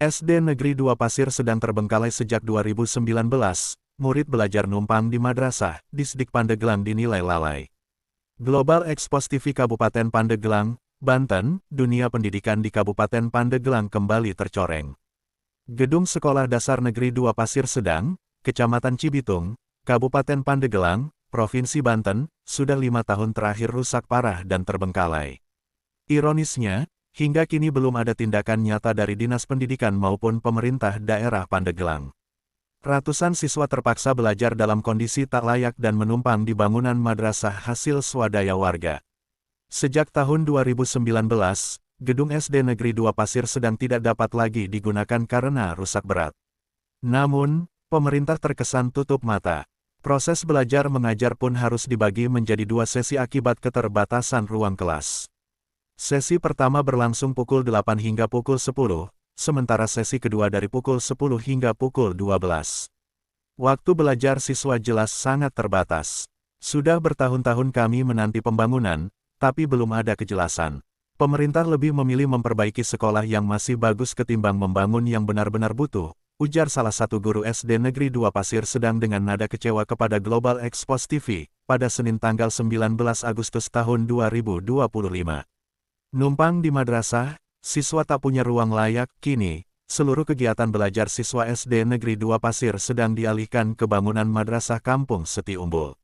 SD Negeri 2 Pasir Sedang terbengkalai sejak 2019, murid belajar numpang di madrasah, Disdik Pandeglang dinilai lalai. Global Expos TV Kabupaten Pandeglang, Banten, dunia pendidikan di Kabupaten Pandeglang kembali tercoreng. Gedung Sekolah Dasar Negeri 2 Pasir Sedang, Kecamatan Cibitung, Kabupaten Pandeglang, Provinsi Banten, sudah 5 tahun terakhir rusak parah dan terbengkalai. Ironisnya, hingga kini belum ada tindakan nyata dari Dinas Pendidikan maupun pemerintah daerah Pandeglang. Ratusan siswa terpaksa belajar dalam kondisi tak layak dan menumpang di bangunan madrasah hasil swadaya warga. Sejak tahun 2019, gedung SD Negeri 2 Pasir Sedang tidak dapat lagi digunakan karena rusak berat. Namun, pemerintah terkesan tutup mata. Proses belajar mengajar pun harus dibagi menjadi 2 sesi akibat keterbatasan ruang kelas. Sesi pertama berlangsung pukul 8 hingga pukul 10, sementara sesi kedua dari pukul 10 hingga pukul 12. Waktu belajar siswa jelas sangat terbatas. Sudah bertahun-tahun kami menanti pembangunan, tapi belum ada kejelasan. Pemerintah lebih memilih memperbaiki sekolah yang masih bagus ketimbang membangun yang benar-benar butuh, ujar salah satu guru SD Negeri 2 Pasir Sedang dengan nada kecewa kepada Global Expos TV, pada Senin tanggal 19 Agustus tahun 2025. Numpang di madrasah, siswa tak punya ruang layak, kini, seluruh kegiatan belajar siswa SD Negeri 2 Pasir Sedang dialihkan ke bangunan madrasah Kampung Seti Umbul.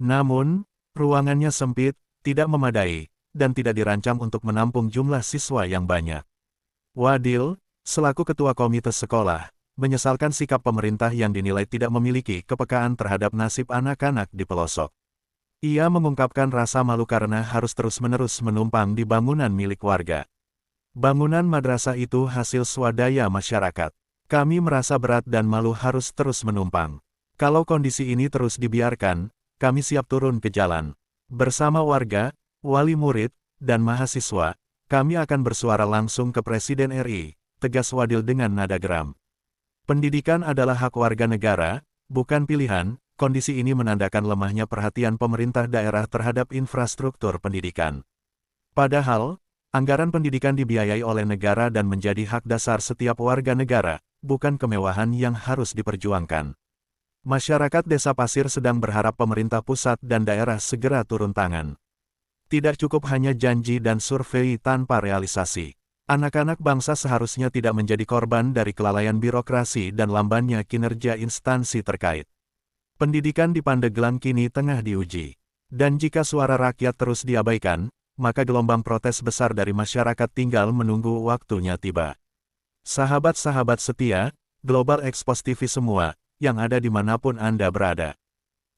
Namun, ruangannya sempit, tidak memadai, dan tidak dirancang untuk menampung jumlah siswa yang banyak. Wadil, selaku ketua komite sekolah, menyesalkan sikap pemerintah yang dinilai tidak memiliki kepekaan terhadap nasib anak-anak di pelosok. Ia mengungkapkan rasa malu karena harus terus-menerus menumpang di bangunan milik warga. Bangunan madrasah itu hasil swadaya masyarakat. Kami merasa berat dan malu harus terus menumpang. Kalau kondisi ini terus dibiarkan, kami siap turun ke jalan. Bersama warga, wali murid, dan mahasiswa, kami akan bersuara langsung ke Presiden RI, tegas Wadil dengan nada geram. Pendidikan adalah hak warga negara, bukan pilihan. Kondisi ini menandakan lemahnya perhatian pemerintah daerah terhadap infrastruktur pendidikan. Padahal, anggaran pendidikan dibiayai oleh negara dan menjadi hak dasar setiap warga negara, bukan kemewahan yang harus diperjuangkan. Masyarakat Desa Pasir Sedang berharap pemerintah pusat dan daerah segera turun tangan. Tidak cukup hanya janji dan survei tanpa realisasi. Anak-anak bangsa seharusnya tidak menjadi korban dari kelalaian birokrasi dan lambannya kinerja instansi terkait. Pendidikan di Pandeglang kini tengah diuji. Dan jika suara rakyat terus diabaikan, maka gelombang protes besar dari masyarakat tinggal menunggu waktunya tiba. Sahabat-sahabat setia, Global Expos TV semua, yang ada dimanapun Anda berada.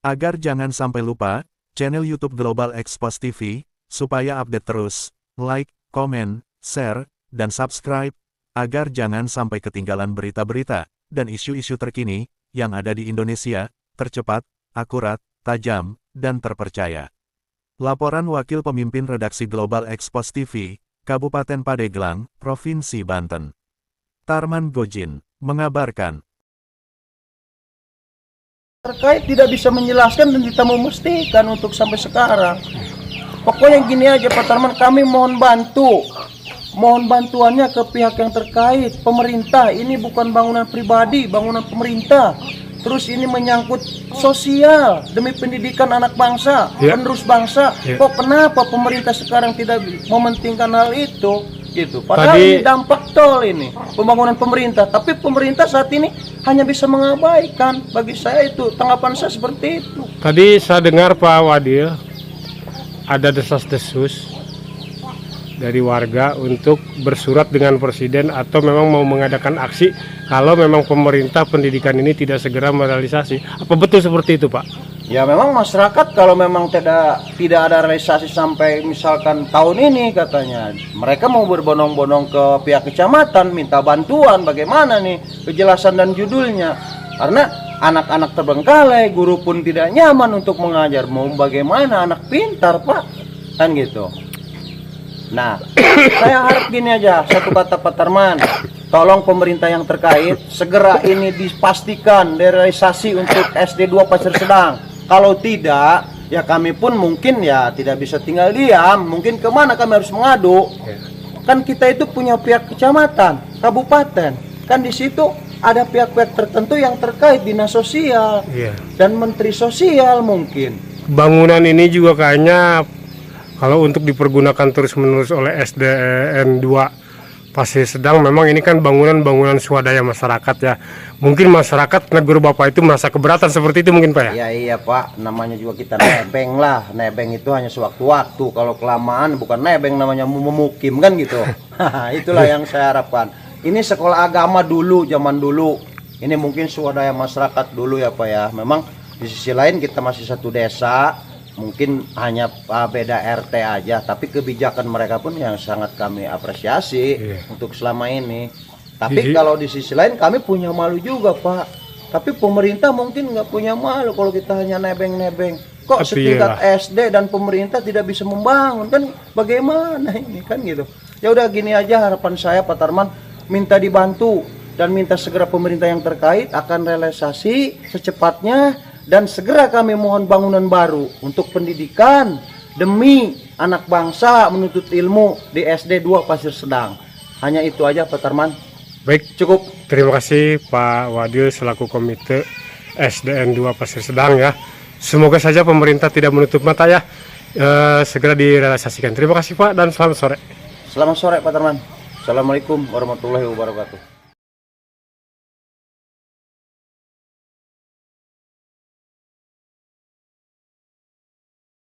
Agar jangan sampai lupa, channel YouTube Global Expos TV, supaya update terus, like, komen, share, dan subscribe, agar jangan sampai ketinggalan berita-berita, dan isu-isu terkini, yang ada di Indonesia, tercepat, akurat, tajam, dan terpercaya. Laporan Wakil Pemimpin Redaksi Global Expos TV, Kabupaten Pandeglang, Provinsi Banten. Tarman Gojin, mengabarkan. Terkait tidak bisa menjelaskan dan tidak memastikan untuk sampai sekarang. Pokoknya gini aja Pak Tarman, kami mohon bantu. Mohon bantuannya ke pihak yang terkait, pemerintah. Ini bukan bangunan pribadi, bangunan pemerintah. Terus ini menyangkut sosial demi pendidikan anak bangsa, penerus bangsa. Kok kenapa pemerintah sekarang tidak mementingkan hal itu? Gitu. Padahal ini dampak tol ini pembangunan pemerintah, tapi pemerintah saat ini hanya bisa mengabaikan. Bagi saya itu tanggapan saya seperti itu. Tadi saya dengar Pak Wadil ada desas-desus dari warga untuk bersurat dengan presiden atau memang mau mengadakan aksi kalau memang pemerintah pendidikan ini tidak segera merealisasi. Apa betul seperti itu, Pak? Ya memang masyarakat kalau memang tidak ada realisasi sampai misalkan tahun ini katanya, mereka mau berbondong-bondong ke pihak kecamatan minta bantuan bagaimana nih kejelasan dan judulnya. Karena anak-anak terbengkalai, guru pun tidak nyaman untuk mengajar. Mau bagaimana anak pintar, Pak? Kan gitu. Nah, saya harap gini aja, satu kata Pak Tarman, tolong pemerintah yang terkait segera ini dipastikan realisasi untuk SD 2 Pasir Sedang. Kalau tidak, ya kami pun mungkin ya tidak bisa tinggal diam. Mungkin kemana kami harus mengadu? Kan kita itu punya pihak kecamatan, kabupaten. kan di situ ada pihak-pihak tertentu yang terkait dinas sosial Iya. dan menteri sosial mungkin. Bangunan ini juga kayaknya kalau untuk dipergunakan terus-menerus oleh SDN 2 Pasir Sedang, memang ini kan bangunan-bangunan swadaya masyarakat ya. Mungkin masyarakat negur Bapak itu merasa keberatan seperti itu mungkin Pak ya? Ya iya Pak, namanya juga kita nebeng lah. Nebeng itu hanya sewaktu-waktu. Kalau kelamaan bukan nebeng, namanya memukim kan gitu. Itulah yang saya harapkan. Ini sekolah agama dulu, zaman dulu. Ini mungkin swadaya masyarakat dulu ya Pak ya. Memang di sisi lain kita masih satu desa, mungkin hanya beda RT aja, tapi kebijakan mereka pun yang sangat kami apresiasi untuk selama ini. Tapi kalau di sisi lain kami punya malu juga Pak. Tapi pemerintah mungkin nggak punya malu kalau kita hanya nebeng-nebeng. Kok setingkat SD dan pemerintah tidak bisa membangun, kan bagaimana ini kan gitu. Ya udah gini aja harapan saya Pak Tarman, minta dibantu dan minta segera pemerintah yang terkait akan realisasi secepatnya. Dan segera kami mohon bangunan baru untuk pendidikan demi anak bangsa menuntut ilmu di SD 2 Pasir Sedang. Hanya itu aja Pak Tarman. Baik, Cukup. terima kasih Pak Wadil selaku komite SDN 2 Pasir Sedang ya. Semoga saja pemerintah tidak menutup mata ya, segera direalisasikan. Terima kasih Pak dan selamat sore. Selamat sore Pak Tarman. Assalamualaikum warahmatullahi wabarakatuh.